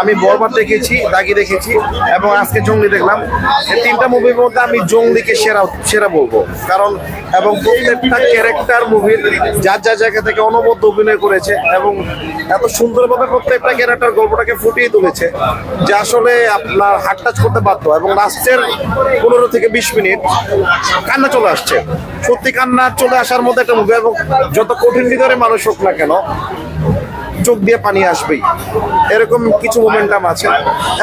আমি বরবাদ দেখেছি, দাগি দেখেছি এবং আজকে জঙ্গলি দেখলাম। এই তিনটা মুভির মধ্যে আমি জঙ্গলিকে সেরা সেরা বলবো, কারণ এবং প্রত্যেকটা ক্যারেক্টার মুভির যার যার জায়গা থেকে অনবদ্য অভিনয় করেছে এবং এত সুন্দরভাবে প্রত্যেকটা ক্যারেক্টার গল্পটাকে ফুটিয়ে তুলেছে যে আসলে আপনার হার্ট টাচ করতে বাধ্য। এবং লাস্টের 15 থেকে 20 মিনিট কান্না চলে আসছে, সত্যি কান্না চলে আসার মধ্যে একটা মুভি। এবং যত কঠিন ভিতরে মানুষ হোক না কেন, চোখ দিয়ে পানি আসবেই, এরকম কিছু মোমেন্টাম আছে।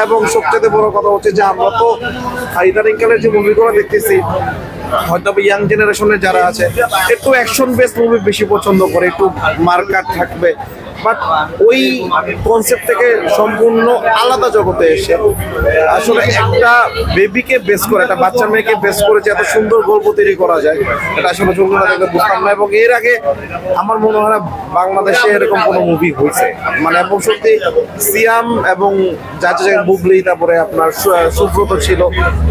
এবং সবচেয়ে বড় কথা হচ্ছে যে আমরা তো ইদানিংকালের যে মুভিগুলো দেখতেছি, হয়তো ইয়াং জেনারেশনের যারা আছে একটু অ্যাকশন বেস মুভি বেশি পছন্দ করে, একটু মার্কাট থাকবে, বাট ওই কনসেপ্ট থেকে সম্পূর্ণ আলাদা জগতে এসে আসলে একটা বেবিকে বেস করে, একটা বাচ্চা মেয়েকে বেস করে যে এত সুন্দর গল্প তৈরি করা যায়, এটা আসলে জঙ্গলি দেখে বুঝতাম না। এবং এর আগে আমার মনে হয় না বাংলাদেশে এরকম কোনো মুভি হয়েছে, মানে এবং সত্যি সিয়াম এবং যার জায়গায় বুবলি, তারপরে আপনার সুব্রত ছিল,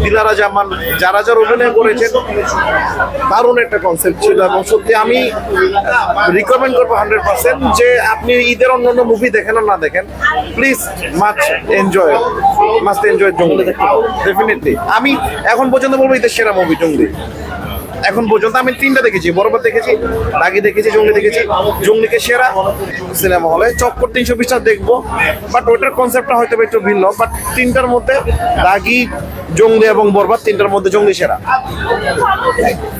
দিলারা জামান, যারা যারা অভিনয় করেছেন, দারুণ একটা কনসেপ্ট ছিল। এবং সত্যি আমি রিকমেন্ড করবো 100% যে আপনি ঈদের অন্যান্য মুভি দেখেন না দেখেন, please must enjoy Junglee, definitely. আমি এখন পর্যন্ত বলবো ঈদের সেরা মুভি জঙ্গলি। এখন পর্যন্ত আমি তিনটা দেখেছি, বরবাদ দেখেছি, দাগি দেখেছি, জঙ্গলি দেখেছি। জঙ্গলিকে সেরা সিনেমা হলে চক্কর 320টা দেখবো, বাট ওইটার কনসেপ্টটা হয়তো একটু ভিন্ন। বাট তিনটার মধ্যে দাগি, জঙ্গলি এবং বরবাদ, তিনটার মধ্যে জঙ্গলি সেরা।